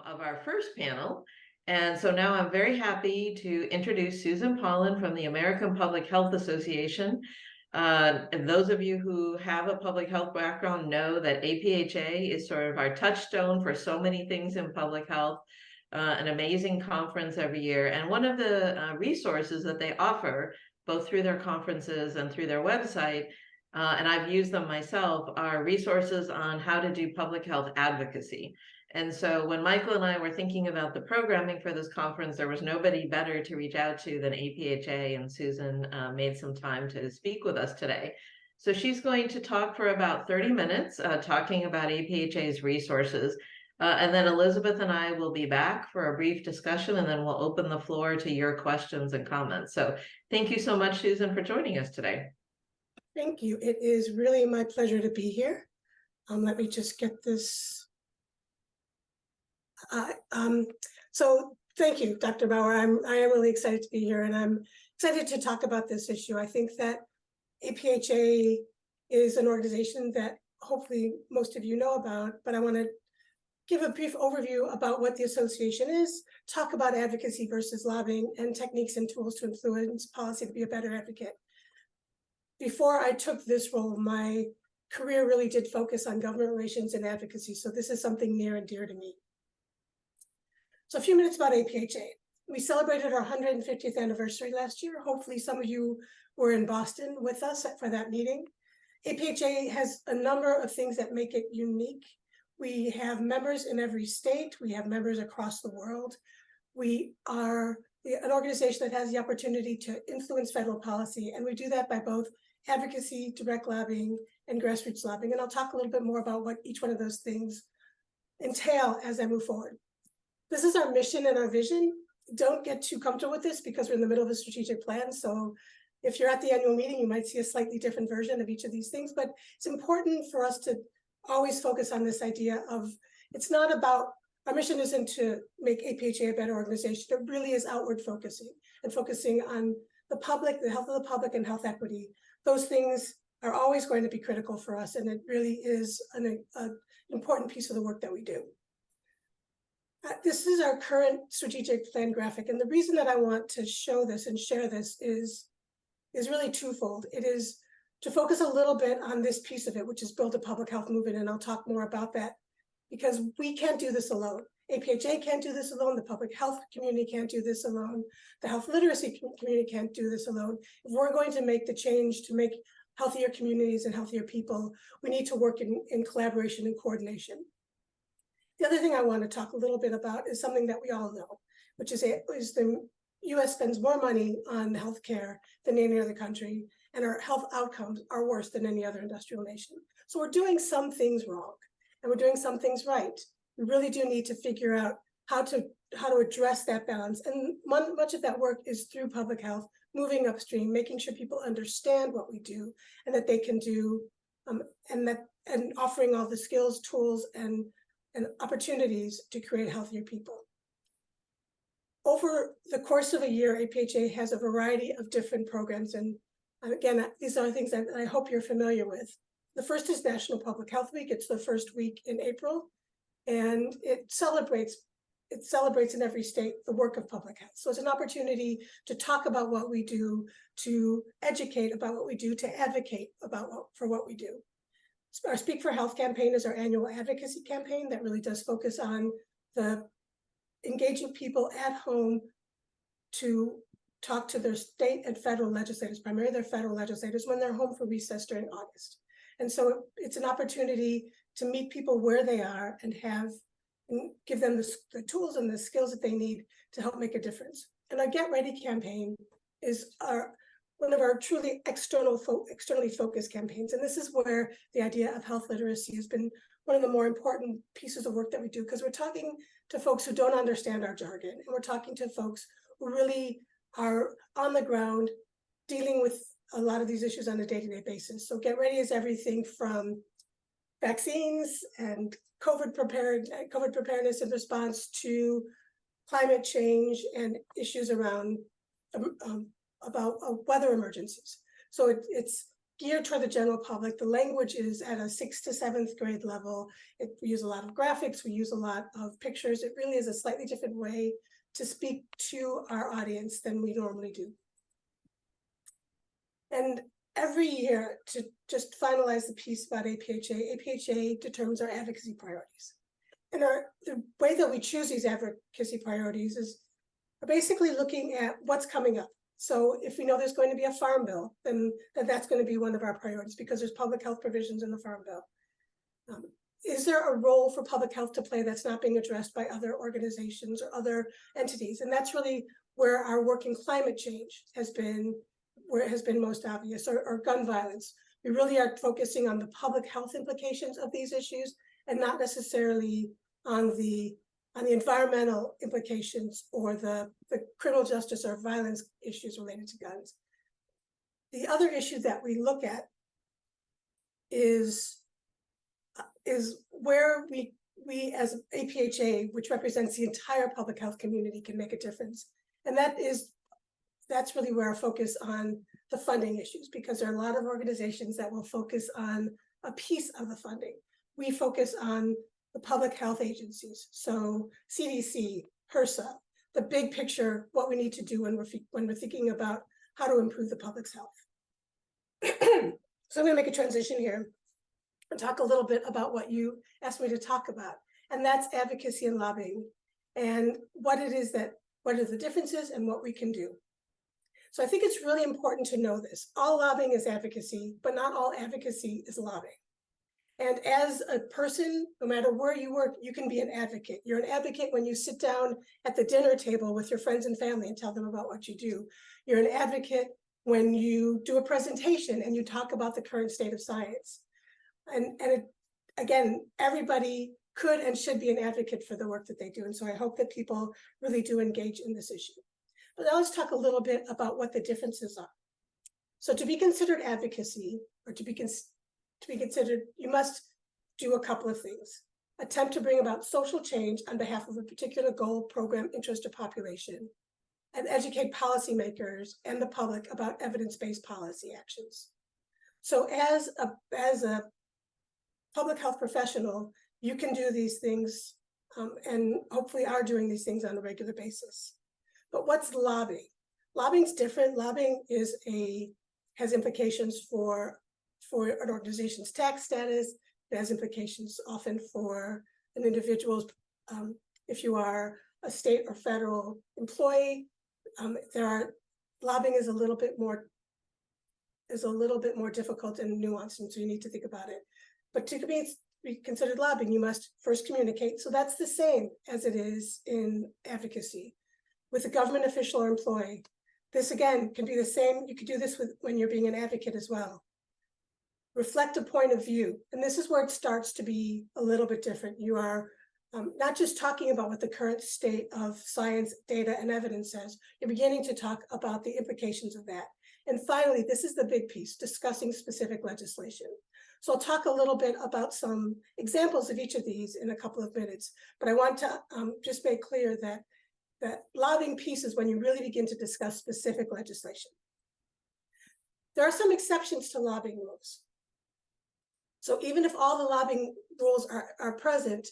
of our first panel. And so now I'm very happy to introduce Susan Pollan from the American Public Health Association. And those of you who have a public health background know that APHA is sort of our touchstone for so many things in public health, an amazing conference every year. And one of the resources that they offer, both through their conferences and through their website, and I've used them myself, are resources on how to do public health advocacy. And so when Michael and I were thinking about the programming for this conference, there was nobody better to reach out to than APHA, and Susan made some time to speak with us today. So she's going to talk for about 30 minutes, talking about APHA's resources. And then Elizabeth and I will be back for a brief discussion, and then we'll open the floor to your questions and comments. So thank you so much, Susan, for joining us today. Thank you. It is really my pleasure to be here. Let me just get this. So thank you, Dr. Bauer. I am really excited to be here, and I'm excited to talk about this issue. I think that APHA is an organization that hopefully most of you know about, but I want to give a brief overview about what the association is, talk about advocacy versus lobbying, and techniques and tools to influence policy to be a better advocate. Before I took this role, my career really did focus on government relations and advocacy, so this is something near and dear to me. So a few minutes about APHA. We celebrated our 150th anniversary last year. Hopefully some of you were in Boston with us for that meeting. APHA has a number of things that make it unique. We have members in every state. We have members across the world. We are an organization that has the opportunity to influence federal policy, and we do that by both advocacy, direct lobbying, and grassroots lobbying. And I'll talk a little bit more about what each one of those things entail as I move forward. This is our mission and our vision. Don't get too comfortable with this because we're in the middle of a strategic plan. So if you're at the annual meeting, you might see a slightly different version of each of these things, but it's important for us to always focus on this idea of, it's not about, our mission isn't to make APHA a better organization. It really is outward focusing and focusing on the public, the health of the public, and health equity. Those things are always going to be critical for us, and it really is an important piece of the work that we do. This is our current strategic plan graphic, and the reason that I want to show this and share this is really twofold. It is to focus a little bit on this piece of it, which is build a public health movement, and I'll talk more about that, because we can't do this alone. APHA can't do this alone. The public health community can't do this alone. The health literacy community can't do this alone. If we're going to make the change to make healthier communities and healthier people, we need to work in collaboration and coordination. The other thing I want to talk a little bit about is something that we all know, which is the US spends more money on healthcare than any other country, and our health outcomes are worse than any other industrial nation. So we're doing some things wrong, and we're doing some things right. We really do need to figure out how to address that balance. And much of that work is through public health, moving upstream, making sure people understand what we do and that they can do, and offering all the skills, tools, and opportunities to create healthier people. Over the course of a year, APHA has a variety of different programs. And again, these are things that I hope you're familiar with. The first is National Public Health Week. It's the first week in April, and it celebrates in every state the work of public health. So it's an opportunity to talk about what we do, to educate about what we do, to advocate for what we do. Our Speak for Health campaign is our annual advocacy campaign that really does focus on engaging people at home to talk to their state and federal legislators, primarily their federal legislators, when they're home for recess during August. And so it's an opportunity to meet people where they are and give them the tools and the skills that they need to help make a difference. And our Get Ready campaign is one of our truly externally focused campaigns. And this is where the idea of health literacy has been one of the more important pieces of work that we do, because we're talking to folks who don't understand our jargon, and we're talking to folks who really are on the ground dealing with a lot of these issues on a day-to-day basis. So Get Ready is everything from vaccines and COVID preparedness and response to climate change and issues around about weather emergencies. So it's geared toward the general public. The language is at a 6th to 7th grade level. We use a lot of graphics, we use a lot of pictures. It really is a slightly different way to speak to our audience than we normally do. And every year, to just finalize the piece about APHA, APHA determines our advocacy priorities. And the way that we choose these advocacy priorities is basically looking at what's coming up. So if we know there's going to be a farm bill, then that's going to be one of our priorities because there's public health provisions in the farm bill. Is there a role for public health to play that's not being addressed by other organizations or other entities? And that's really where our work in climate change has been, where it has been most obvious, or gun violence. We really are focusing on the public health implications of these issues and not necessarily on the environmental implications or the criminal justice or violence issues related to guns. The other issue that we look at is where we as APHA, which represents the entire public health community, can make a difference. And that's really where our focus on the funding issues, because there are a lot of organizations that will focus on a piece of the funding. We focus on the public health agencies, so CDC, HRSA, the big picture, what we need to do when we're thinking about how to improve the public's health. So I'm going to make a transition here and talk a little bit about what you asked me to talk about, and that's advocacy and lobbying, and what are the differences and what we can do. So I think it's really important to know this. All lobbying is advocacy, but not all advocacy is lobbying. And as a person, no matter where you work, you can be an advocate. You're an advocate when you sit down at the dinner table with your friends and family and tell them about what you do. You're an advocate when you do a presentation and you talk about the current state of science. Again, everybody could and should be an advocate for the work that they do. And so I hope that people really do engage in this issue. But now let's talk a little bit about what the differences are. So to be considered advocacy, or to be considered, you must do a couple of things. Attempt to bring about social change on behalf of a particular goal, program, interest, or population, and educate policymakers and the public about evidence-based policy actions. So as a public health professional, you can do these things and hopefully are doing these things on a regular basis. But what's lobbying? Lobbying's different. Lobbying has implications for an organization's tax status. It has implications often for an individual's, if you are a state or federal employee, lobbying is a little bit more difficult and nuanced, and so you need to think about it. But to be considered lobbying, you must first communicate. So that's the same as it is in advocacy. With a government official or employee, this again can be the same. You could do this when you're being an advocate as well. Reflect a point of view. And this is where it starts to be a little bit different. You are not just talking about what the current state of science, data, and evidence says. You're beginning to talk about the implications of that. And finally, this is the big piece, discussing specific legislation. So I'll talk a little bit about some examples of each of these in a couple of minutes, but I want to just make clear that lobbying piece is when you really begin to discuss specific legislation. There are some exceptions to lobbying rules. So even if all the lobbying rules are present,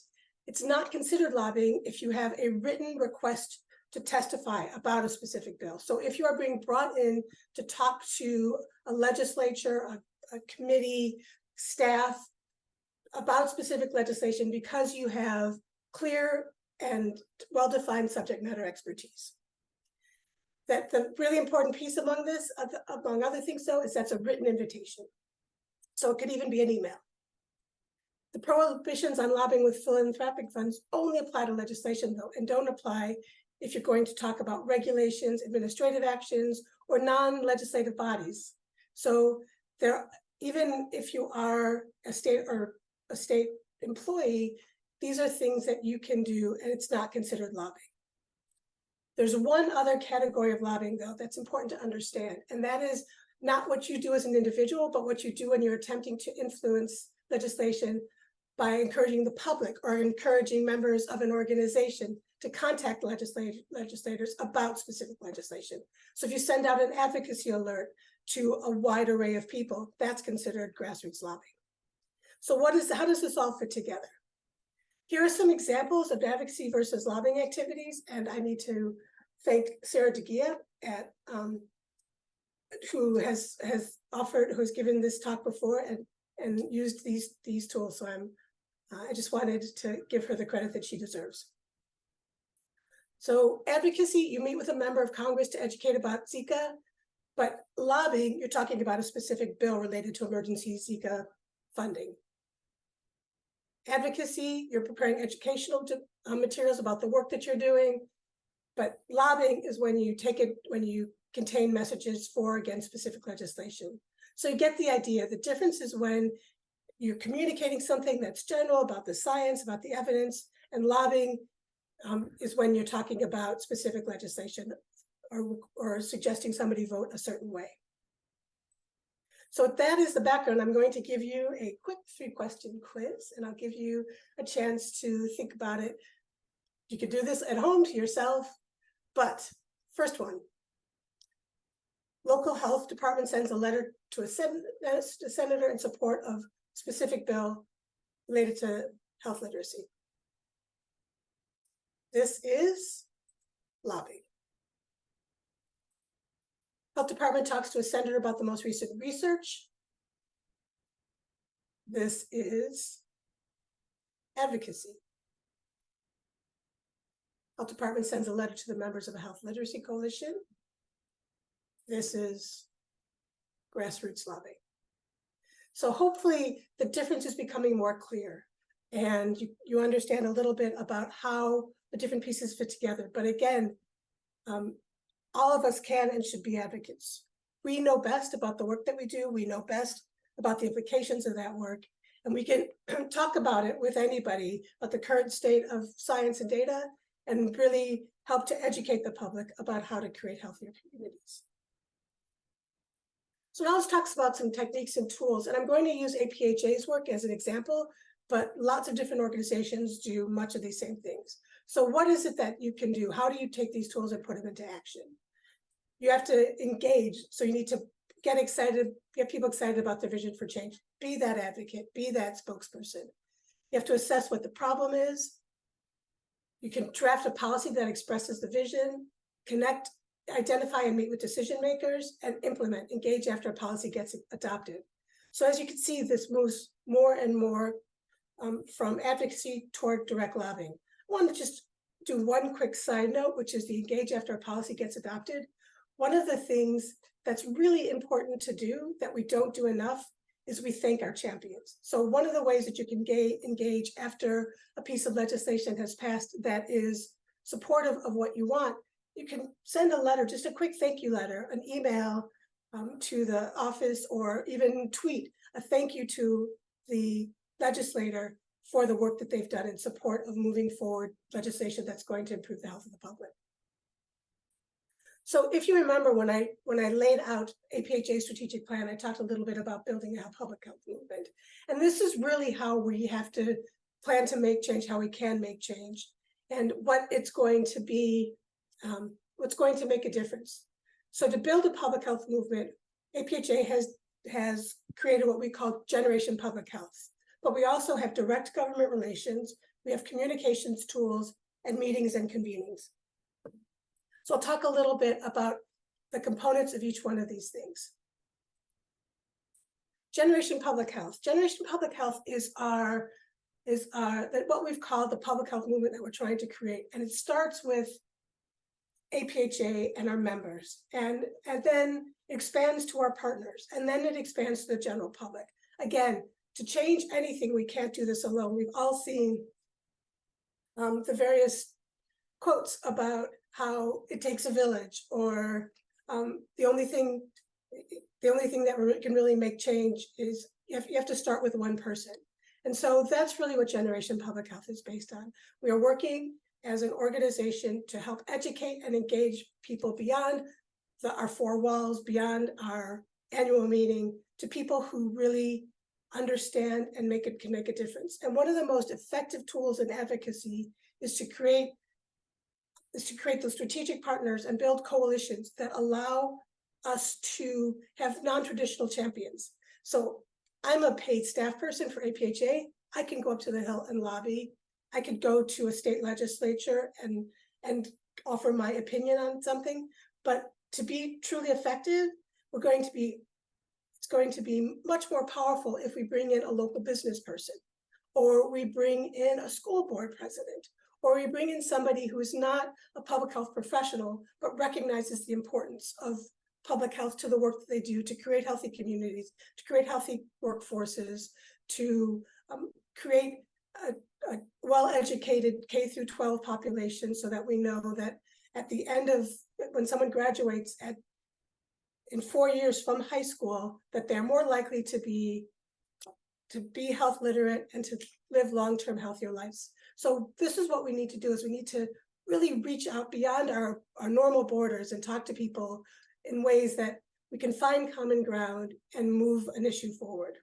it's not considered lobbying if you have a written request to testify about a specific bill. So if you are being brought in to talk to a legislature, a committee, staff about specific legislation because you have clear and well-defined subject matter expertise. That the really important piece among this, among other things though, is that's a written invitation. So it could even be an email. The prohibitions on lobbying with philanthropic funds only apply to legislation though, and don't apply if you're going to talk about regulations, administrative actions, or non-legislative bodies. So even if you are a state employee, these are things that you can do and it's not considered lobbying. There's one other category of lobbying though that's important to understand, and that is not what you do as an individual, but what you do when you're attempting to influence legislation by encouraging the public or encouraging members of an organization to contact legislators about specific legislation. So if you send out an advocacy alert to a wide array of people, that's considered grassroots lobbying. So how does this all fit together? Here are some examples of advocacy versus lobbying activities, and I need to thank Sarah DeGia who has given this talk before and used these tools. So I just wanted to give her the credit that she deserves. So advocacy, you meet with a member of Congress to educate about Zika, but lobbying, you're talking about a specific bill related to emergency Zika funding. Advocacy, you're preparing educational materials about the work that you're doing, but lobbying is when you contain messages for or against specific legislation. So you get the idea. The difference is when you're communicating something that's general about the science, about the evidence, and lobbying is when you're talking about specific legislation or suggesting somebody vote a certain way. So that is the background. I'm going to give you a quick 3-question quiz, and I'll give you a chance to think about it. You could do this at home to yourself, but first one. Local health department sends a letter to a senator in support of specific bill related to health literacy. This is lobbying. Health department talks to a senator about the most recent research. This is advocacy. Health department sends a letter to the members of a health literacy coalition. This is grassroots lobbying. So hopefully the difference is becoming more clear and you understand a little bit about how the different pieces fit together. But again, all of us can and should be advocates. We know best about the work that we do. We know best about the implications of that work. And we can talk about it with anybody about the current state of science and data and really help to educate the public about how to create healthier communities. So now let's talk about some techniques and tools. And I'm going to use APHA's work as an example, but lots of different organizations do much of these same things. So what is it that you can do? How do you take these tools and put them into action? You have to engage. So you need to get excited, get people excited about their vision for change. Be that advocate, be that spokesperson. You have to assess what the problem is. You can draft a policy that expresses the vision, connect, identify and meet with decision makers, and implement, engage after a policy gets adopted. So as you can see, this moves more and more from advocacy toward direct lobbying. I want to just do one quick side note, which is the engage after a policy gets adopted. One of the things that's really important to do that we don't do enough is we thank our champions. So one of the ways that you can engage after a piece of legislation has passed that is supportive of what you want, you can send a letter, just a quick thank you letter, an email to the office, or even tweet a thank you to the legislator for the work that they've done in support of moving forward legislation that's going to improve the health of the public. So if you remember when I laid out APHA's strategic plan, I talked a little bit about building a public health movement. And this is really how we have to plan to make change, how we can make change, and what it's going to be, what's going to make a difference. So to build a public health movement, APHA has created what we call Generation Public Health. But we also have direct government relations, we have communications tools, and meetings and convenings. So I'll talk a little bit about the components of each one of these things. Generation Public Health. Generation Public Health is what we've called the public health movement that we're trying to create. And it starts with APHA and our members, and then expands to our partners, and then it expands to the general public. Again, to change anything, we can't do this alone. We've all seen the various quotes about how it takes a village, or the only thing that can really make change is you have to start with one person. And so that's really what Generation Public Health is based on. We are working as an organization to help educate and engage people beyond our four walls, beyond our annual meeting, to people who really understand and can make a difference. And one of the most effective tools in advocacy is to create those strategic partners and build coalitions that allow us to have non-traditional champions. So I'm a paid staff person for APHA. I can go up to the Hill and lobby. I could go to a state legislature and offer my opinion on something. But to be truly effective, it's going to be much more powerful if we bring in a local business person, or we bring in a school board president, or we bring in somebody who is not a public health professional, but recognizes the importance of public health to the work that they do to create healthy communities, to create healthy workforces, to create a well-educated K through 12 population, so that we know that at the end of, when someone graduates in 4 years from high school, that they're more likely to be health literate and to live long-term healthier lives. So this is what we need to do, is we need to really reach out beyond our normal borders and talk to people in ways that we can find common ground and move an issue forward.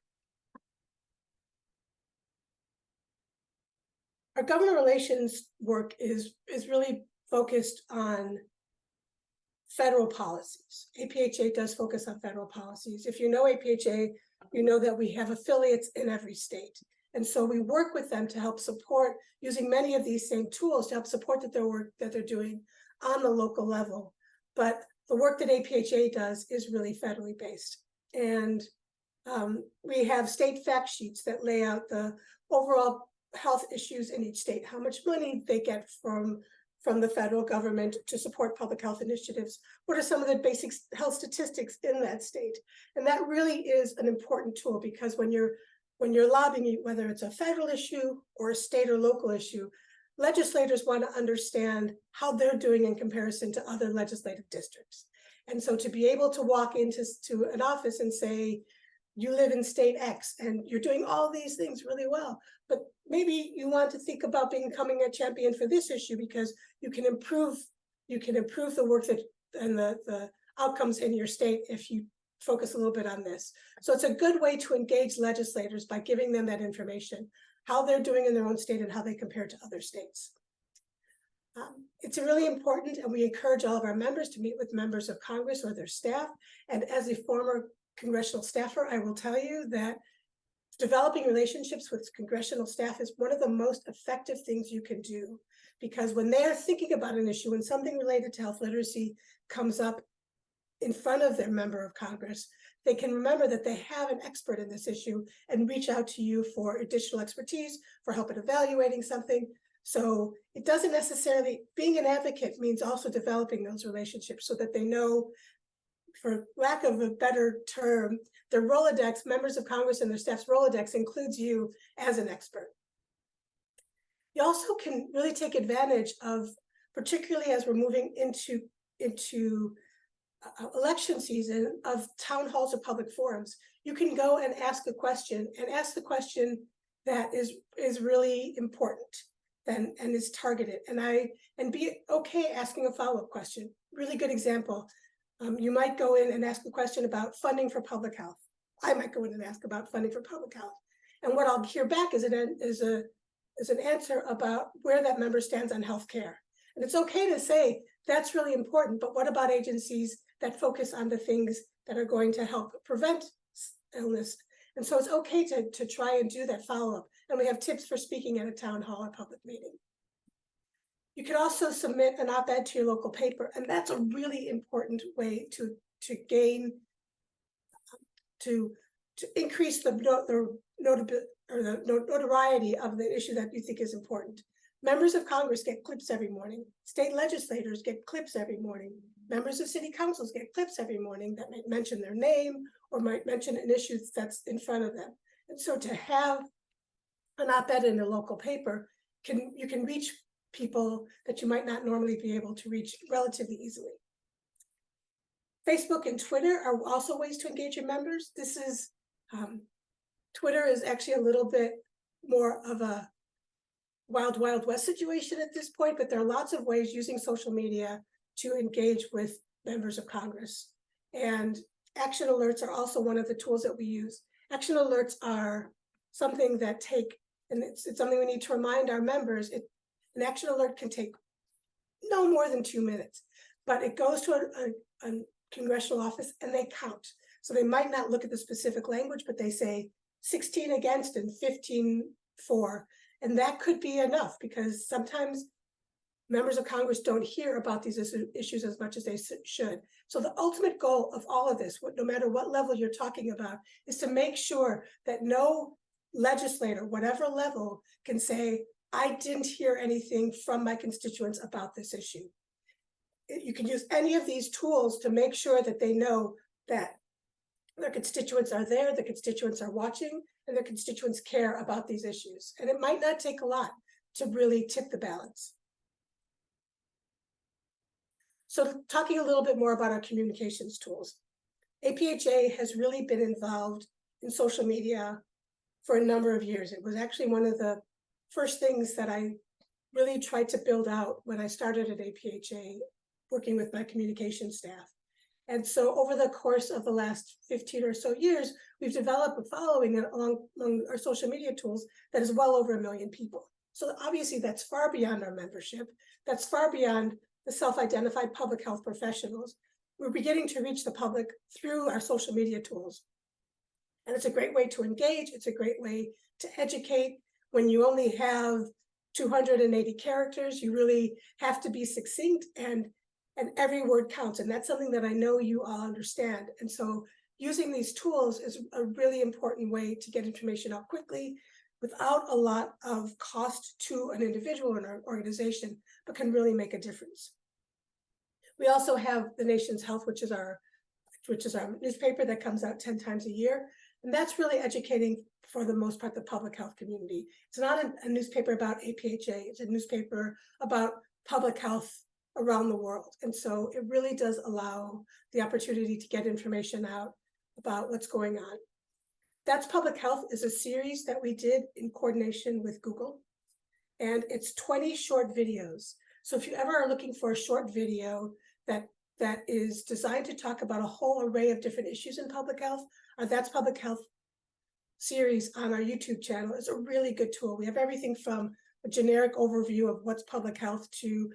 Our government relations work is really focused on federal policies. APHA does focus on federal policies. If you know APHA, you know that we have affiliates in every state. And so we work with them to help support, using many of these same tools to help support their work that they're doing on the local level. But the work that APHA does is really federally based. And we have state fact sheets that lay out the overall health issues in each state, how much money they get from the federal government to support public health initiatives. What are some of the basic health statistics in that state? And that really is an important tool, because when you're lobbying, whether it's a federal issue or a state or local issue, legislators want to understand how they're doing in comparison to other legislative districts. And so to be able to walk into an office and say, you live in state X and you're doing all these things really well, but maybe you want to think about becoming a champion for this issue, because you can improve the work that and the outcomes in your state if you focus a little bit on this. So it's a good way to engage legislators by giving them that information, how they're doing in their own state and how they compare to other states. It's really important, and we encourage all of our members to meet with members of Congress or their staff. And as a former congressional staffer, I will tell you that developing relationships with congressional staff is one of the most effective things you can do, because when they're thinking about an issue and something related to health literacy comes up in front of their member of Congress, they can remember that they have an expert in this issue and reach out to you for additional expertise, for help in evaluating something. So it doesn't necessarily, being an advocate means also developing those relationships so that they know, for lack of a better term, their Rolodex, members of Congress and their staff's Rolodex includes you as an expert. You also can really take advantage of, particularly as we're moving into election season, of town halls or public forums. You can go and ask a question, and ask the question that is really important and is targeted, and be okay asking a follow-up question. Really good example. You might go in and ask a question about funding for public health. I might go in and ask about funding for public health. And what I'll hear back is an answer about where that member stands on healthcare. And it's okay to say, that's really important, but what about agencies that focus on the things that are going to help prevent illness? And so it's okay to try and do that follow-up. And we have tips for speaking at a town hall or public meeting. You can also submit an op-ed to your local paper, and that's a really important way to increase the notoriety of the issue that you think is important. Members of Congress get clips every morning. State legislators get clips every morning. Members of city councils get clips every morning that might mention their name or might mention an issue that's in front of them. And so to have an op-ed in a local paper, you can reach people that you might not normally be able to reach relatively easily. Facebook and Twitter are also ways to engage your members. Twitter is actually a little bit more of a wild west situation at this point, but there are lots of ways using social media to engage with members of Congress. And action alerts are also one of the tools that we use. Action alerts are something that and it's something we need to remind our members. An action alert can take no more than 2 minutes, but it goes to a congressional office and they count. So they might not look at the specific language, but they say 16 against and 15 for. And that could be enough because sometimes members of Congress don't hear about these issues as much as they should. So the ultimate goal of all of this, no matter what level you're talking about, is to make sure that no legislator, whatever level, can say, I didn't hear anything from my constituents about this issue. You can use any of these tools to make sure that they know that their constituents are there, the constituents are watching, and their constituents care about these issues. And it might not take a lot to really tip the balance. So talking a little bit more about our communications tools. APHA has really been involved in social media for a number of years. It was actually one of the first things that I really tried to build out when I started at APHA, working with my communication staff. And so over the course of the last 15 or so years, we've developed a following along our social media tools that is well over 1 million people. So obviously that's far beyond our membership. That's far beyond the self-identified public health professionals. We're beginning to reach the public through our social media tools. And it's a great way to engage. It's a great way to educate. When you only have 280 characters, you really have to be succinct and every word counts. And that's something that I know you all understand. And so using these tools is a really important way to get information out quickly without a lot of cost to an individual in our organization, but can really make a difference. We also have The Nation's Health, which is our newspaper that comes out 10 times a year. And that's really educating, for the most part, the public health community. It's not a newspaper about APHA, it's a newspaper about public health around the world. And so it really does allow the opportunity to get information out about what's going on. That's Public Health is a series that we did in coordination with Google. And it's 20 short videos. So if you ever are looking for a short video that is designed to talk about a whole array of different issues in public health, our That's Public Health series on our YouTube channel is a really good tool. We have everything from a generic overview of what's public health to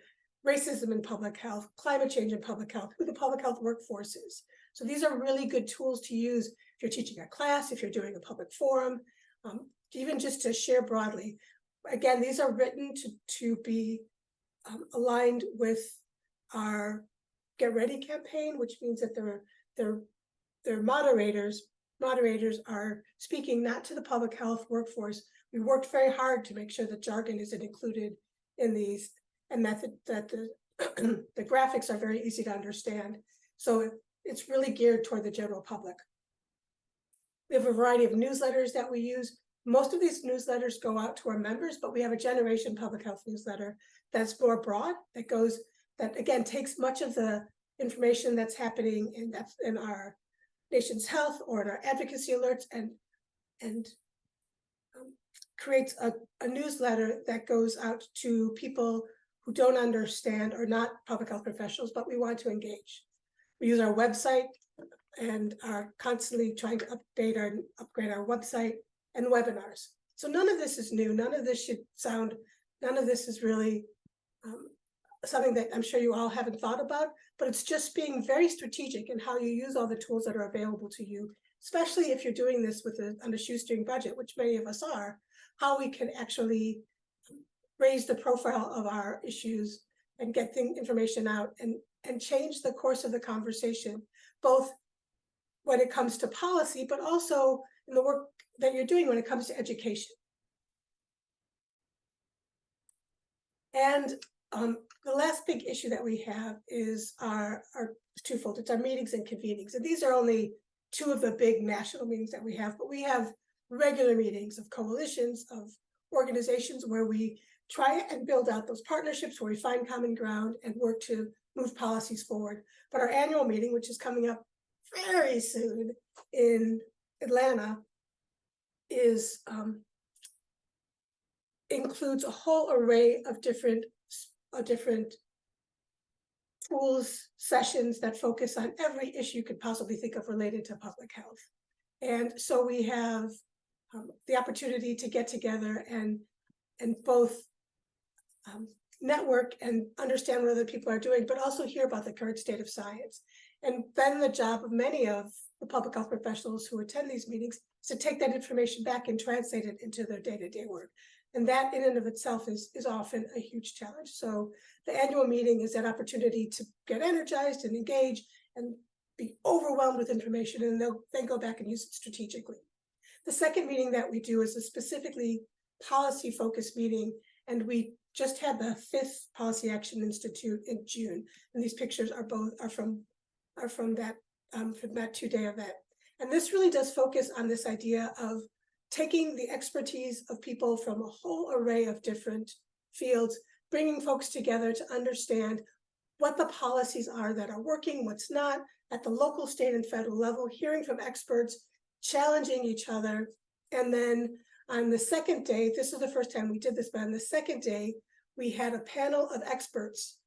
racism in public health, climate change in public health, who the public health workforce is. So these are really good tools to use if you're teaching a class, if you're doing a public forum, even just to share broadly. Again, these are written to be aligned with our Get Ready campaign, which means that their moderators are speaking not to the public health workforce. We worked very hard to make sure that jargon isn't included in these, and that the graphics are very easy to understand. So it's really geared toward the general public. We have a variety of newsletters that we use. Most of these newsletters go out to our members, but we have a Generation Public Health newsletter that's more broad, that again takes much of the information that's happening in our Nation's Health or in our advocacy alerts and creates a newsletter that goes out to people who don't understand or not public health professionals, but we want to engage. We use our website and are constantly trying to upgrade our website and webinars. So none of this is new. None of this is really something that I'm sure you all haven't thought about, but it's just being very strategic in how you use all the tools that are available to you, especially if you're doing this on a shoestring budget, which many of us are, how we can actually raise the profile of our issues and get information out and change the course of the conversation, both when it comes to policy, but also in the work that you're doing when it comes to education. And the last big issue that we have is our twofold. It's our meetings and convenings. And these are only two of the big national meetings that we have, but we have regular meetings of coalitions, of organizations where we try and build out those partnerships, where we find common ground and work to move policies forward. But our annual meeting, which is coming up very soon in Atlanta, includes a whole array of different tools, sessions that focus on every issue you could possibly think of related to public health. And so we have the opportunity to get together and both network and understand what other people are doing, but also hear about the current state of science. And then the job of many of the public health professionals who attend these meetings is to take that information back and translate it into their day-to-day work. And that in and of itself is often a huge challenge. So the annual meeting is that opportunity to get energized and engage and be overwhelmed with information, and they'll then go back and use it strategically. The second meeting that we do is a specifically policy-focused meeting, and we just had the 5th Policy Action Institute in June, and these pictures are from that 2-day event. And this really does focus on this idea of taking the expertise of people from a whole array of different fields, bringing folks together to understand what the policies are that are working, what's not, at the local, state, and federal level, hearing from experts, challenging each other. And then on the second day, this is the first time we did this, but on the second day, we had a panel of experts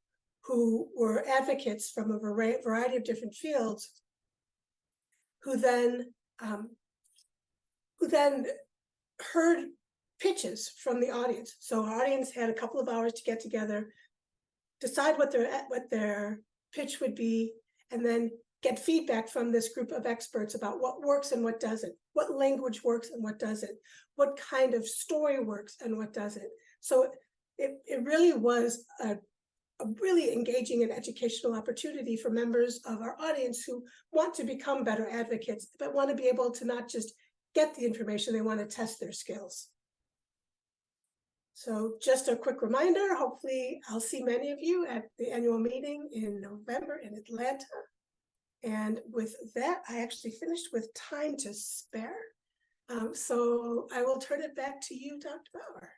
who were advocates from a variety of different fields, who then heard pitches from the audience. So our audience had a couple of hours to get together, decide what their pitch would be, and then get feedback from this group of experts about what works and what doesn't, what language works and what doesn't, what kind of story works and what doesn't. So it really was a really engaging and educational opportunity for members of our audience who want to become better advocates, but want to be able to not just get the information, they want to test their skills. So just a quick reminder, hopefully I'll see many of you at the annual meeting in November in Atlanta. And with that, I actually finished with time to spare. So I will turn it back to you, Dr. Bauer.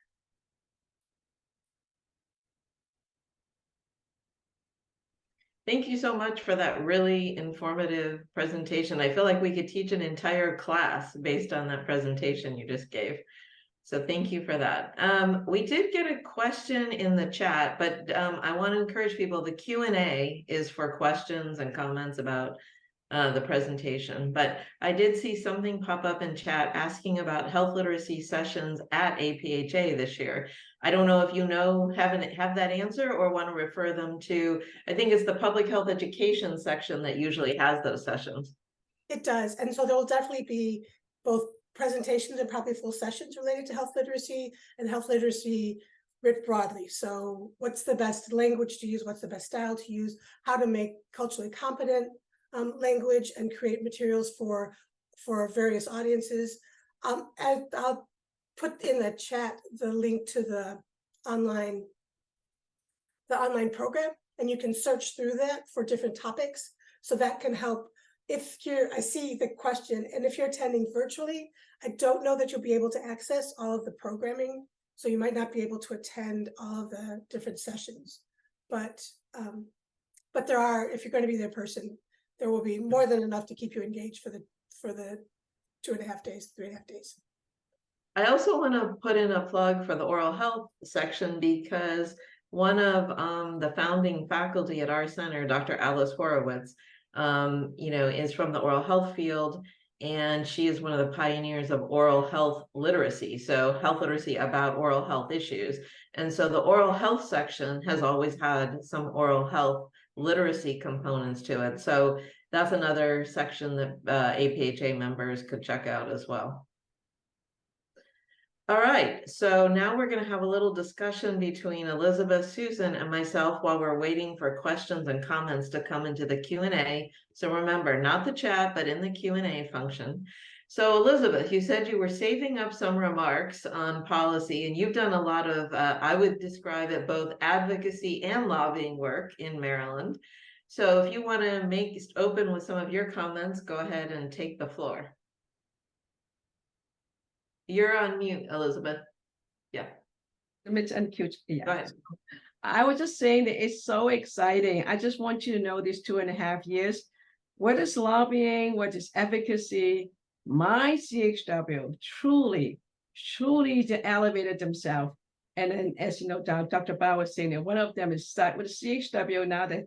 Thank you so much for that really informative presentation. I feel like we could teach an entire class based on that presentation you just gave. So thank you for that. We did get a question in the chat, but I want to encourage people, the Q&A is for questions and comments about the presentation. But I did see something pop up in chat asking about health literacy sessions at APHA this year. I don't know if you have that answer or want to refer them to, I think it's the public health education section that usually has those sessions. It does. And so there will definitely be both presentations and probably full sessions related to health literacy and health literacy writ broadly. So what's the best language to use? What's the best style to use? How to make culturally competent language and create materials for various audiences. I'll put in the chat the link to the online program, and you can search through that for different topics. So that can help. I see the question, and if you're attending virtually, I don't know that you'll be able to access all of the programming, so you might not be able to attend all of the different sessions. But there are, if you're going to be there in person, there will be more than enough to keep you engaged for the 2.5 days, 3.5 days. I also want to put in a plug for the oral health section, because one of the founding faculty at our center, Dr. Alice Horowitz, is from the oral health field, and she is one of the pioneers of oral health literacy. So health literacy about oral health issues. And so the oral health section has always had some oral health literacy components to it. So that's another section that APHA members could check out as well. All right, so now we're going to have a little discussion between Elizabeth, Susan, and myself while we're waiting for questions and comments to come into the Q&A. So remember, not the chat, but in the Q&A function. So Elizabeth, you said you were saving up some remarks on policy, and you've done a lot of, I would describe it, both advocacy and lobbying work in Maryland. So if you want to open with some of your comments, go ahead and take the floor. You're on mute, Elizabeth. Yeah. Let me unmute. Yeah. Go ahead. I was just saying that it's so exciting. I just want you to know these 2.5 years, what is lobbying, what is advocacy, my CHW truly elevated themselves. And then, as you know, Dr. Bauer was saying that one of them is start with the CHW, now they're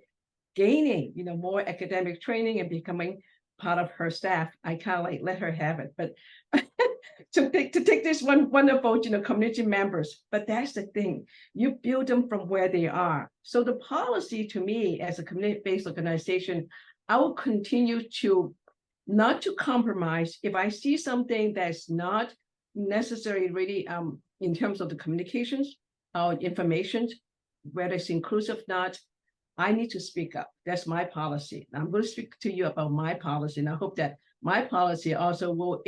gaining, more academic training and becoming part of her staff. I kind of like let her have it, but to take this wonderful, community members. But that's the thing, you build them from where they are. So the policy to me as a community-based organization I will continue to not to compromise. If I see something that's not necessarily really in terms of the communications or information, whether it's inclusive or not, I need to speak up. That's my policy. I'm going to speak to you about my policy, and I hope that my policy also will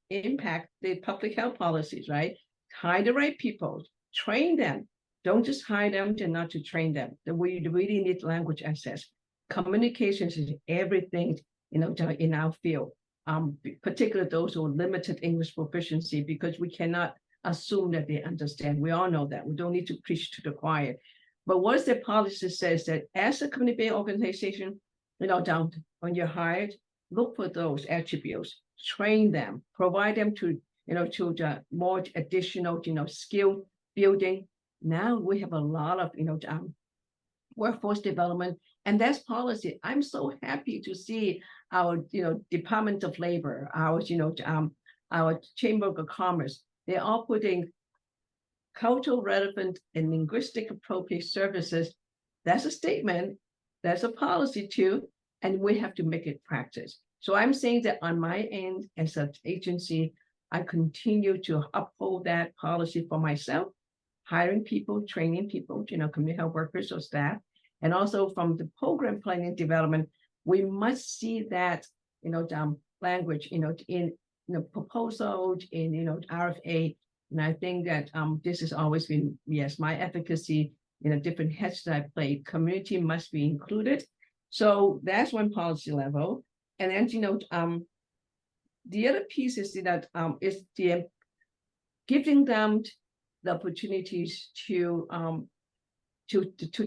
impact the public health policies, right? Hire the right people, train them. Don't just hire them and not to train them. We really need language access. Communications is everything, in our field, particularly those who are limited English proficiency, because we cannot assume that they understand. We all know that. We don't need to preach to the choir. But what the policy says that as a community-based organization, down when you're hired, look for those attributes, train them, provide them to the more additional, skill building. Now we have a lot of, workforce development, and that's policy. I'm so happy to see our, Department of Labor, our, our Chamber of Commerce, they're all putting cultural relevant and linguistic appropriate services. That's a statement, that's a policy too, and we have to make it practice. So I'm saying that on my end, as an agency, I continue to uphold that policy for myself, hiring people, training people, community health workers or staff, and also from the program planning development, we must see that, language, in proposals, in RFA. And I think that this has always been, yes, my advocacy, different heads that I played. Community must be included. So that's one policy level. And then, the other piece is that is the giving them the opportunities to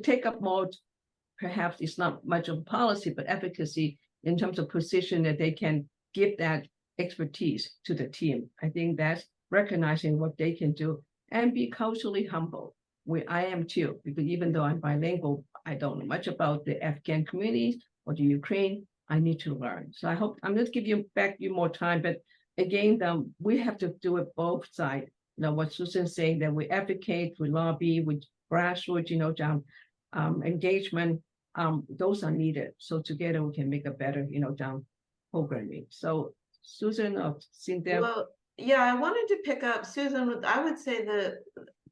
take up more, perhaps it's not much of policy, but advocacy in terms of position that they can give that expertise to the team. I think that's recognizing what they can do and be culturally humble. I am too, because even though I'm bilingual, I don't know much about the Afghan communities or the Ukraine. I need to learn. So I hope I'm going to give you more time, but again, we have to do it both sides. What Susan's saying, that we advocate, we lobby, we grassroots, engagement, those are needed. So together we can make a better, programming. So Susan or Cynthia. Well, yeah, I wanted to pick up, Susan, I would say that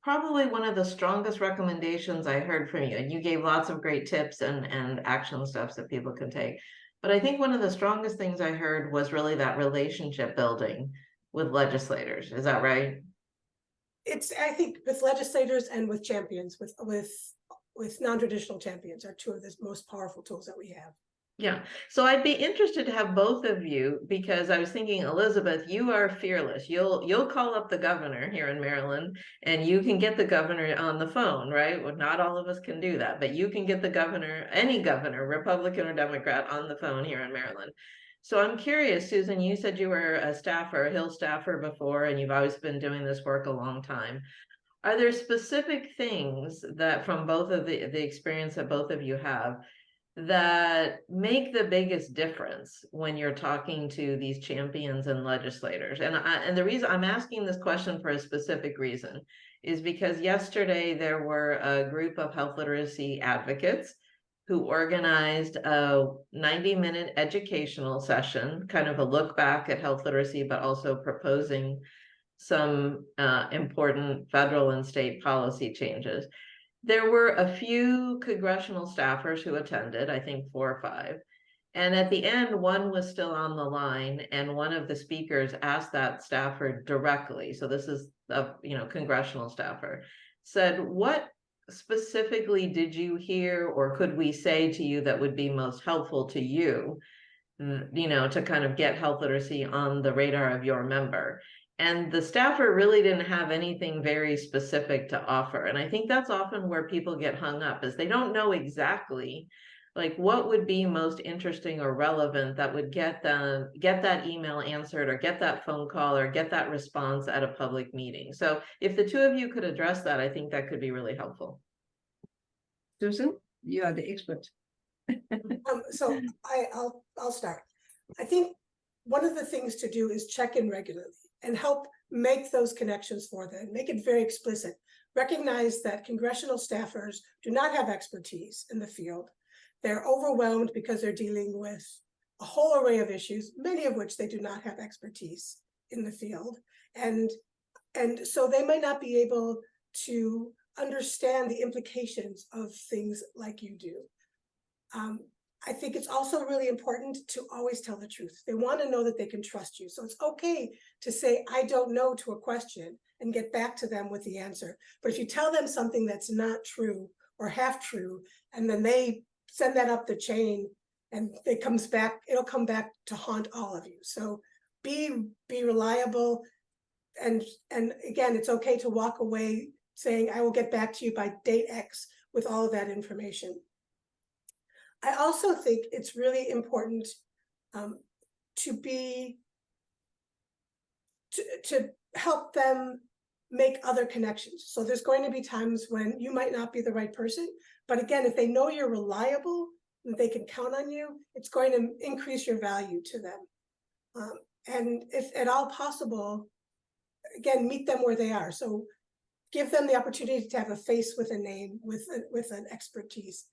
probably one of the strongest recommendations I heard from you, and you gave lots of great tips and action steps that people can take. But I think one of the strongest things I heard was really that relationship building with legislators. Is that right? I think with legislators and with champions, with non-traditional champions are two of the most powerful tools that we have. Yeah, so I'd be interested to have both of you, because I was thinking, Elizabeth, you are fearless. You'll call up the governor here in Maryland, and you can get the governor on the phone, right? Well, not all of us can do that, but you can get the governor, any governor, Republican or Democrat, on the phone here in Maryland. So I'm curious, Susan, you said you were a staffer, a Hill staffer before, and you've always been doing this work a long time. Are there specific things that from both of the experience that both of you have that make the biggest difference when you're talking to these champions and legislators? And the reason I'm asking this question for a specific reason is because yesterday there were a group of health literacy advocates who organized a 90-minute educational session, kind of a look back at health literacy, but also proposing some important federal and state policy changes. There were a few congressional staffers who attended, I think 4 or 5. And at the end, one was still on the line, and one of the speakers asked that staffer directly. So this is a congressional staffer, said, what specifically did you hear or could we say to you that would be most helpful to you, to kind of get health literacy on the radar of your member? And the staffer really didn't have anything very specific to offer. And I think that's often where people get hung up, is they don't know exactly like what would be most interesting or relevant that would get that email answered, or get that phone call, or get that response at a public meeting. So if the two of you could address that, I think that could be really helpful. Susan, you are the expert. So I'll start. I think one of the things to do is check in regularly and help make those connections for them, make it very explicit. Recognize that congressional staffers do not have expertise in the field. They're overwhelmed because they're dealing with a whole array of issues, many of which they do not have expertise in the field. And so they might not be able to understand the implications of things like you do. I think it's also really important to always tell the truth. They want to know that they can trust you. So it's okay to say, I don't know, to a question and get back to them with the answer. But if you tell them something that's not true or half true, and then they send that up the chain and it'll come back to haunt all of you. So be reliable. And again, it's okay to walk away saying, I will get back to you by date X with all of that information. I also think it's really important to help them make other connections. So there's going to be times when you might not be the right person, but again, if they know you're reliable, and they can count on you, it's going to increase your value to them. And if at all possible, again, meet them where they are. So give them the opportunity to have a face with a name, with an expertise.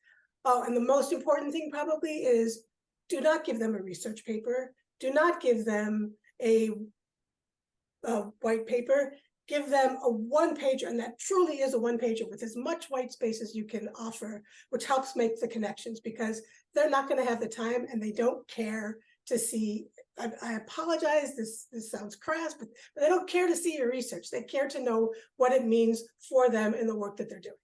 Oh, and the most important thing probably is, do not give them a research paper. Do not give them a white paper. Give them a one-pager, and that truly is a one-pager with as much white space as you can offer, which helps make the connections, because they're not going to have the time and they don't care to see. I apologize, this sounds crass, but they don't care to see your research. They care to know what it means for them in the work that they're doing.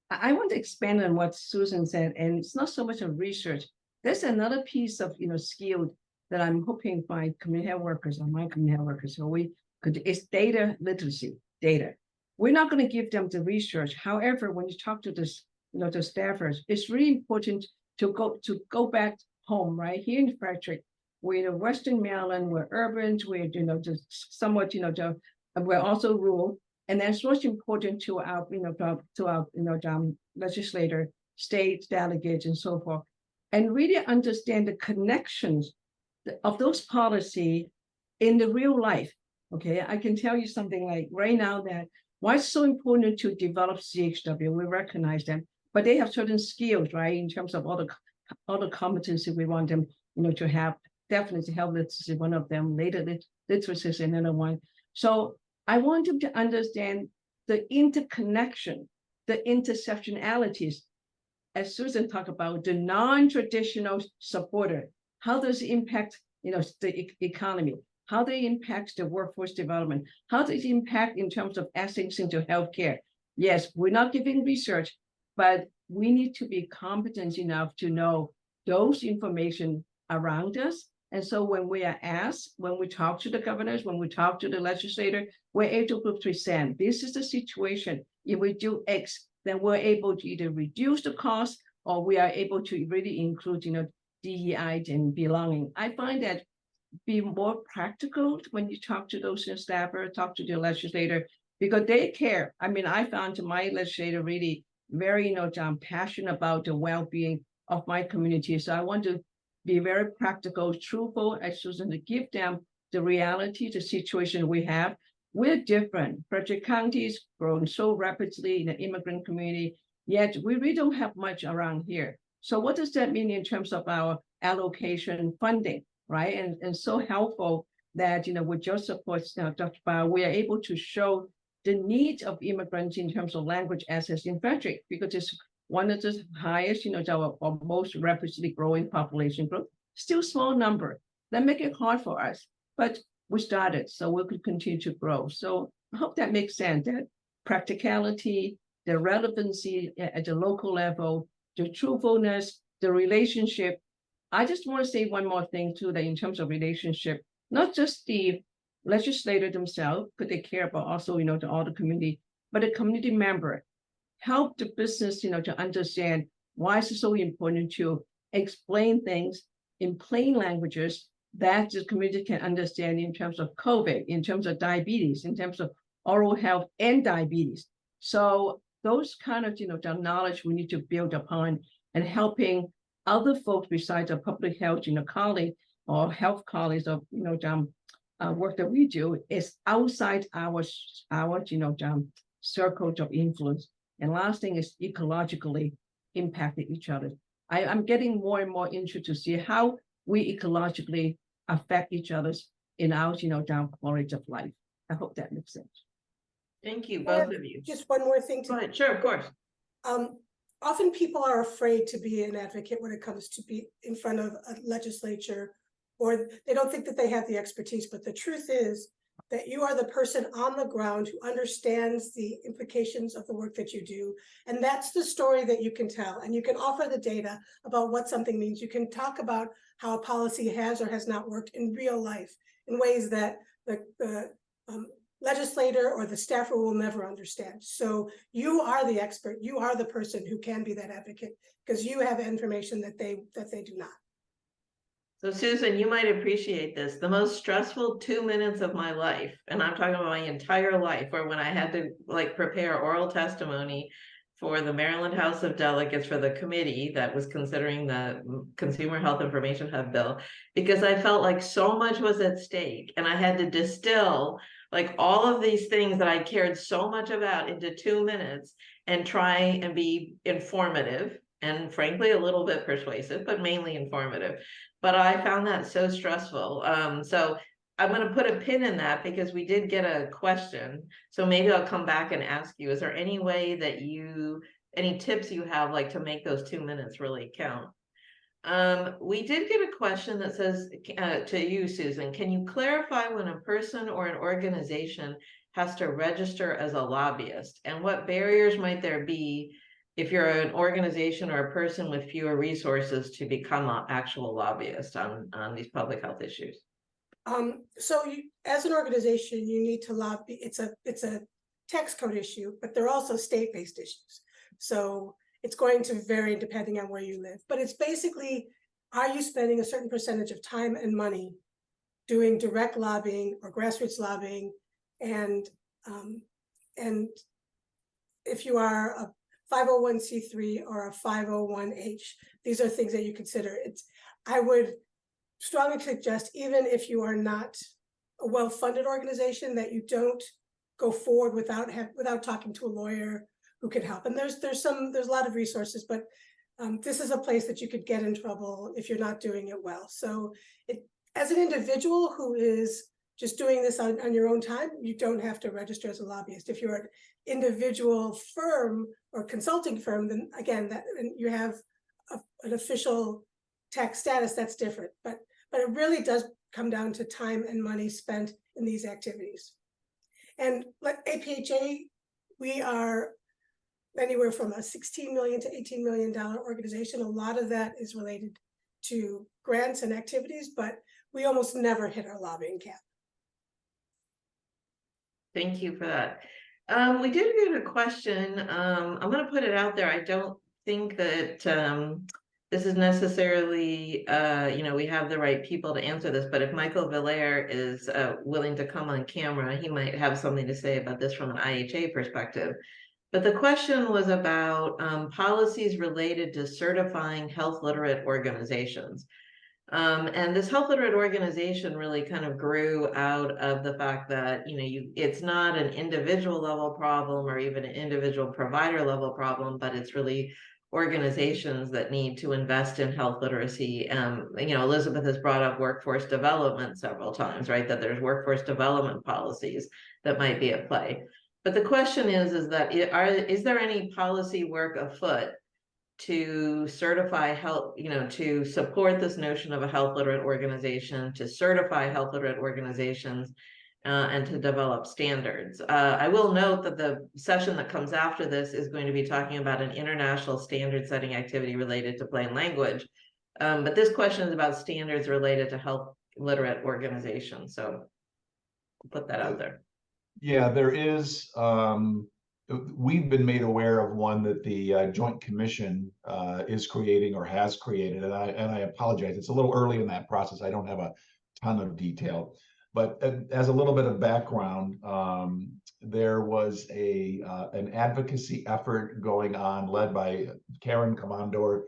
I want to expand on what Susan said, and it's not so much of research. There's another piece of skill that I'm hoping my community health workers or my community health workers, so we could, is data literacy. Data. We're not going to give them the research. However, when you talk to this, the staffers, it's really important to go back home, right here in Frederick. We're in Western Maryland. We're urban. We're just somewhat we're also rural. And that's what's important to our, legislator, state delegates, and so forth, and really understand the connections of those policies in the real life. Okay, I can tell you something like right now that why it's so important to develop CHW. We recognize them, but they have certain skills, right, in terms of all the competency we want them, to have. Definitely health literacy, one of them. Data literacy is another one. So I want them to understand the interconnection, the intersectionalities, as Susan talked about, the non-traditional supporter. How does it impact, the economy? How do it impact the workforce development? How does it impact in terms of access into healthcare? Yes, we're not giving research, but we need to be competent enough to know those information around us. And so when we are asked, when we talk to the governors, when we talk to the legislator, we're able to present, this is the situation. If we do X, then we're able to either reduce the cost, or we are able to really include, DEI and belonging. I find that be more practical when you talk to those staffers, talk to the legislator, because they care. I mean, I found my legislator really very, passionate about the well-being of my community. So I want to be very practical, truthful, as Susan, to give them the reality, the situation we have. We're different. Frederick County is growing so rapidly in the immigrant community, yet we really don't have much around here. So what does that mean in terms of our allocation funding, right? And so helpful that, with your support, Dr. Bauer, we are able to show the needs of immigrants in terms of language access in Frederick, because it's one of the highest, our most rapidly growing population group, still small number. That make it hard for us, but we started, so we could continue to grow. So I hope that makes sense, that practicality, the relevancy at the local level, the truthfulness, the relationship. I just want to say one more thing too, that in terms of relationship, not just the legislator themselves, because they care about also, to all the community, but the community member. Help the business, to understand why it's so important to explain things in plain languages that the community can understand in terms of COVID, in terms of diabetes, in terms of oral health and diabetes. So those kind of, the knowledge we need to build upon, and helping other folks besides our public health, colleague or health colleagues of, work that we do is outside our circles of influence. And last thing is ecologically impacting each other. I'm getting more and more interested to see how we ecologically affect each other's in our, down quality of life. I hope that makes sense. Thank you, both of you. Just one more thing Go to, ahead. Sure, of course. often people are afraid to be an advocate when it comes to be in front of a legislature, or they don't think that they have the expertise, but the truth is that you are the person on the ground who understands the implications of the work that you do. And that's the story that you can tell. And you can offer the data about what something means. You can talk about how a policy has or has not worked in real life in ways that the legislator or the staffer will never understand. So you are the expert. You are the person who can be that advocate because you have information that they do not. So Susan, you might appreciate this. The most stressful 2 minutes of my life, and I'm talking about my entire life, were when I had to prepare oral testimony for the Maryland House of Delegates for the committee that was considering the Consumer Health Information Hub bill, because I felt like so much was at stake and I had to distill all of these things that I cared so much about into 2 minutes and try and be informative and frankly a little bit persuasive, but mainly informative. But I found that so stressful. So I'm going to put a pin in that because we did get a question. So maybe I'll come back and ask you, is there any way that any tips you have to make those 2 minutes really count? We did get a question that says to you, Susan, can you clarify when a person or an organization has to register as a lobbyist, and what barriers might there be if you're an organization or a person with fewer resources to become an actual lobbyist on these public health issues? So as an organization, you need to lobby. It's a tax code issue, but they're also state-based issues. So it's going to vary depending on where you live. But it's basically, are you spending a certain percentage of time and money doing direct lobbying or grassroots lobbying? And if you are a 501c3 or a 501h, these are things that you consider. I would strongly suggest, even if you are not a well-funded organization, that you don't go forward without talking to a lawyer who can help. And there's a lot of resources, but this is a place that you could get in trouble if you're not doing it well. So as an individual who is just doing this on your own time, you don't have to register as a lobbyist. If you're an individual firm or consulting firm, then again, you have an official tax status, that's different. But it really does come down to time and money spent in these activities. And like APHA, we are anywhere from a $16 million to $18 million organization. A lot of that is related to grants and activities, but we almost never hit our lobbying cap. Thank you for that. We did get a question. I'm going to put it out there. I don't think that this is necessarily, we have the right people to answer this, but if Michael Villaire is willing to come on camera, he might have something to say about this from an IHA perspective. But the question was about policies related to certifying health literate organizations. And this health literate organization really kind of grew out of the fact that, it's not an individual level problem or even an individual provider level problem, but it's really organizations that need to invest in health literacy. Elizabeth has brought up workforce development several times, right? That there's workforce development policies that might be at play. But the question is that is there any policy work afoot to certify health, to support this notion of a health literate organization, to certify health literate organizations, and to develop standards. I will note that the session that comes after this is going to be talking about an international standard setting activity related to plain language. But this question is about standards related to health literate organizations. So I'll put that out there. Yeah, there is. We've been made aware of one that the Joint Commission is creating or has created, and I apologize. It's a little early in that process. I don't have a ton of detail, but as a little bit of background, there was an advocacy effort going on led by Karen Commandor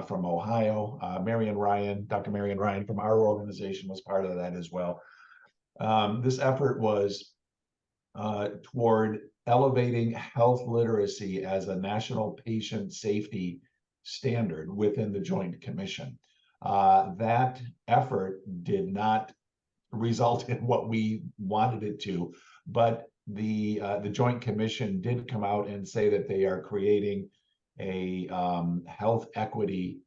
from Ohio. Dr. Marion Ryan from our organization was part of that as well. This effort was toward elevating health literacy as a national patient safety standard within the Joint Commission. That effort did not result in what we wanted it to, but the Joint Commission did come out and say that they are creating a health equity,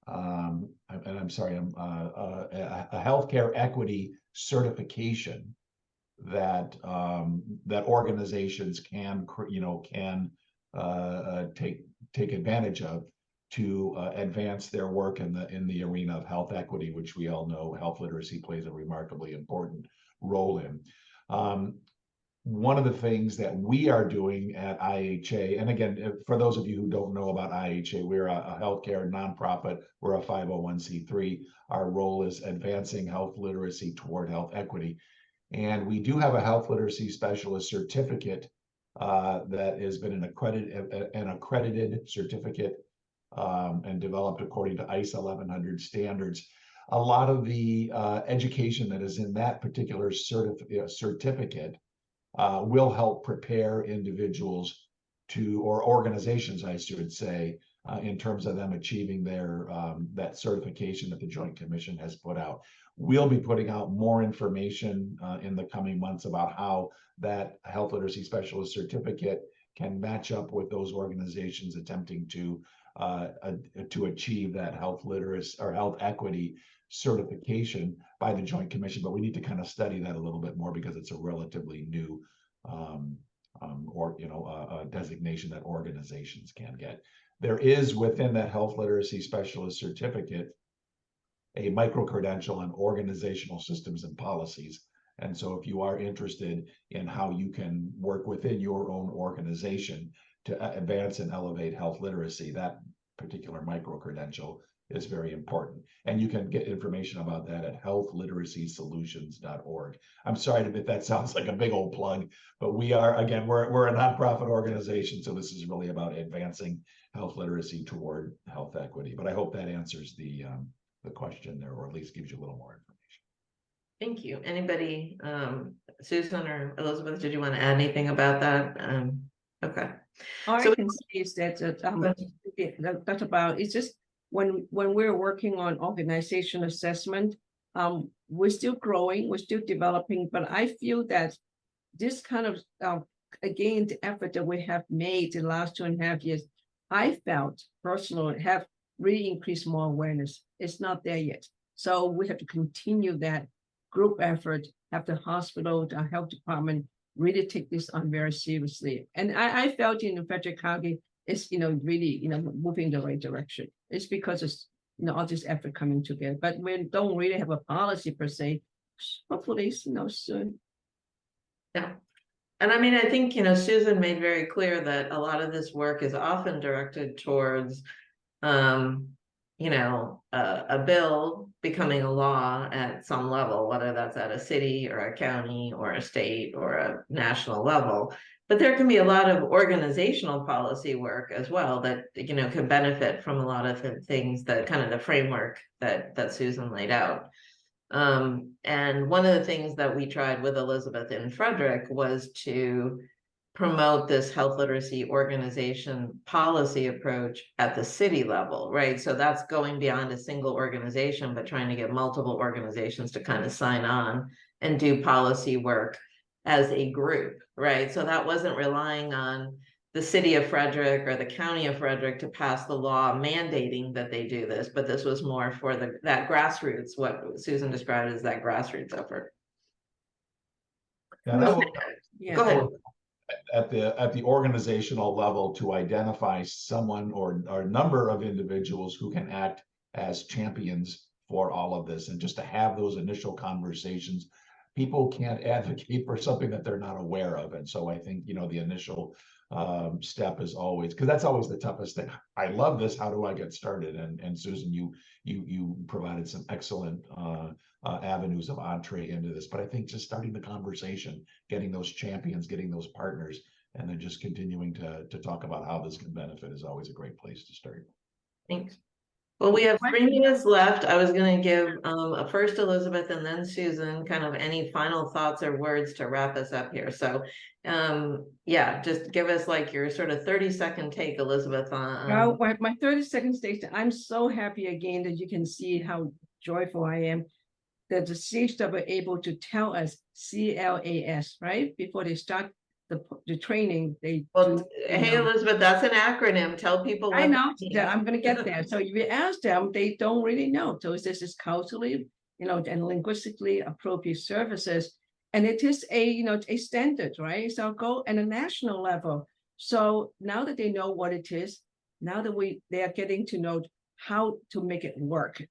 and I'm sorry, a healthcare equity certification that that organizations can take advantage of to advance their work in the arena of health equity, which we all know health literacy plays a remarkably important role in. One of the things that we are doing at IHA, and again, for those of you who don't know about IHA, we're a healthcare nonprofit. We're a 501c3. Our role is advancing health literacy toward health equity. And we do have a health literacy specialist certificate that has been an accredited certificate and developed according to ISO 1100 standards. A lot of the education that is in that particular certificate will help prepare individuals or organizations, I should say, in terms of them achieving their that certification that the Joint Commission has put out. We'll be putting out more information in the coming months about how that health literacy specialist certificate can match up with those organizations attempting to achieve that health literacy or health equity certification by the Joint Commission. But we need to kind of study that a little bit more because it's a relatively new designation that organizations can get. There is within that health literacy specialist certificate a micro-credential on organizational systems and policies. And so if you are interested in how you can work within your own organization to advance and elevate health literacy, that particular micro-credential is very important. And you can get information about that at healthliteracysolutions.org. I'm sorry if that sounds like a big old plug, but we are, again, we're a nonprofit organization, so this is really about advancing health literacy toward health equity. But I hope that answers the question there, or at least gives you a little more information. Thank you. Anybody, Susan or Elizabeth, did you want to add anything about that? Okay. All So I can say is that that's about, it's just when we're working on organization assessment, we're still growing, we're still developing, but I feel that this kind of, again, the effort that we have made in the last 2.5 years, I felt personally have really increased more awareness. It's not there yet. So we have to continue that group effort, have the hospital, the health department really take this on very seriously. And I felt in Frederick County, it's, really, moving in the right direction. It's because it's, all this effort coming together, but we don't really have a policy per se. Hopefully, soon. yeah. And I mean, I think, Susan made very clear that a lot of this work is often directed towards, a bill becoming a law at some level, whether that's at a city or a county or a state or a national level. But there can be a lot of organizational policy work as well that, can benefit from a lot of the things that kind of the framework that Susan laid out. And one of the things that we tried with Elizabeth and Frederick was to promote this health literacy organization policy approach at the city level, right? So that's going beyond a single organization, but trying to get multiple organizations to kind of sign on and do policy work as a group, right? So that wasn't relying on the city of Frederick or the county of Frederick to pass the law mandating that they do this, but this was more for that grassroots, what Susan described as that grassroots effort. Yeah, Go ahead. At the organizational level, to identify someone or a number of individuals who can act as champions for all of this, and just to have those initial conversations. People can't advocate for something that they're not aware of, and so I think the initial step is always, because that's always the toughest thing. I love this. How do I get started? And Susan, you provided some excellent avenues of entree into this, but I think just starting the conversation, getting those champions, getting those partners, and then just continuing to talk about how this can benefit is always a great place to start. Thanks. Well, we have 3 minutes left. I was gonna give first Elizabeth and then Susan kind of any final thoughts or words to wrap us up here. So yeah, just give us like your sort of 30-second take, Elizabeth, on My 30-second station, I'm so happy again that you can see how joyful I am that the CHW are able to tell us CLAS, right? Before they start the training, they well, do. hey Elizabeth, that's an acronym. Tell people I what know that that I'm means. going to get there. So if you ask them, they don't really know. So this is culturally, and linguistically appropriate services. And it is a standard, right? It's our goal at a national level. So now that they know what it is, now that they are getting to know how to make it work,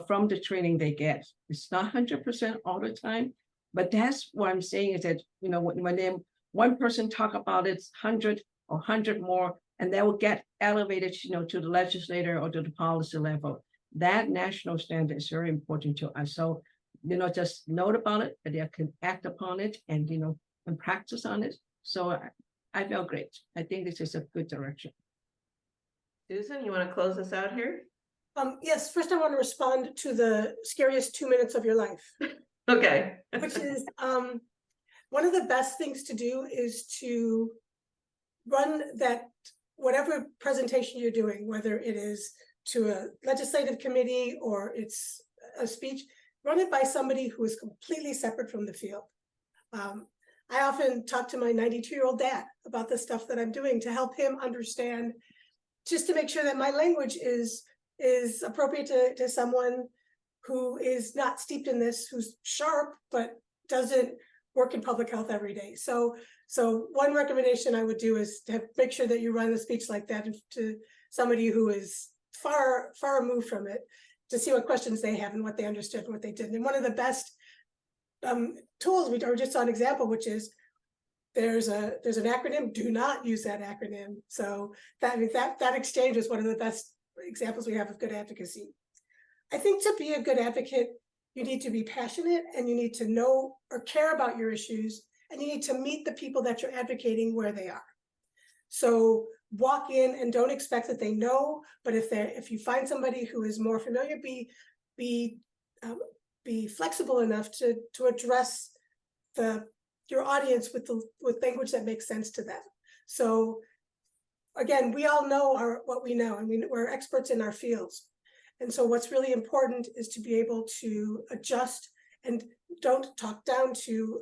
from the training they get. It's not 100% all the time, but that's what I'm saying is that, when one person talk about it's 100 or 100 more, and they will get elevated, to the legislator or to the policy level. That national standard is very important to us. So, just note about it, but they can act upon it and, and practice on it. So I feel great. I think this is a good direction. Susan, you want to close us out here? Yes, first I want to respond to the scariest 2 minutes of your life, Okay. which is one of the best things to do is to run that whatever presentation you're doing, whether it is to a legislative committee or it's a speech, run it by somebody who is completely separate from the field. I often talk to my 92-year-old dad about the stuff that I'm doing to help him understand, just to make sure that my language is appropriate to someone who is not steeped in this, who's sharp, but doesn't work in public health every day. So one recommendation I would do is to make sure that you run a speech like that to somebody who is far removed from it, to see what questions they have and what they understood and what they didn't. And one of the best tools, we just saw an example, which is there's an acronym. Do not use that acronym. So that exchange is one of the best examples we have of good advocacy. I think to be a good advocate, you need to be passionate and you need to know or care about your issues, and you need to meet the people that you're advocating where they are. So walk in and don't expect that they know, but if you find somebody who is more familiar, be flexible enough to address your audience with language that makes sense to them. So again, we all know what we know. I mean, we're experts in our fields. And so what's really important is to be able to adjust and don't talk down to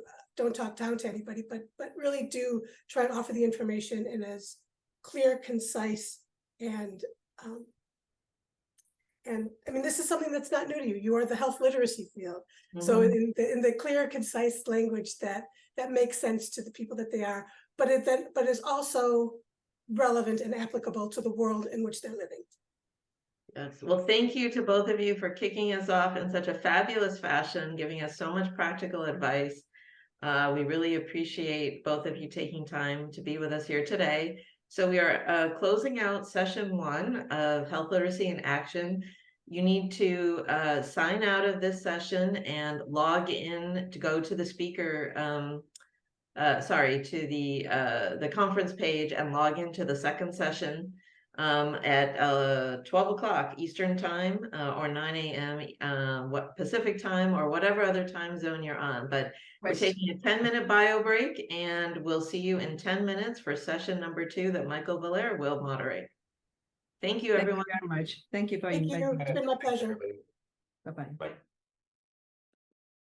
anybody, but really do try and offer the information in as clear, concise, and I mean, this is something that's not new to you. You are the health literacy field. Mm-hmm. So in the clear, concise language that makes sense to the people that they are, but is also relevant and applicable to the world in which they're living. Yes. Well, thank you to both of you for kicking us off in such a fabulous fashion, giving us so much practical advice. We really appreciate both of you taking time to be with us here today. So we are closing out session 1 of Health Literacy in Action. You need to sign out of this session and log in to go to the speaker, to the conference page and log into the second session at 12 o'clock Eastern time or 9 a.m. What Pacific time or whatever other time zone you're on. But we're taking a 10-minute bio break, and we'll see you in 10 minutes for session number 2 that Michael Valera will moderate. Thank you, everyone. Thank you very much. Thank you for inviting me. It's been my pleasure. Bye-bye. Bye.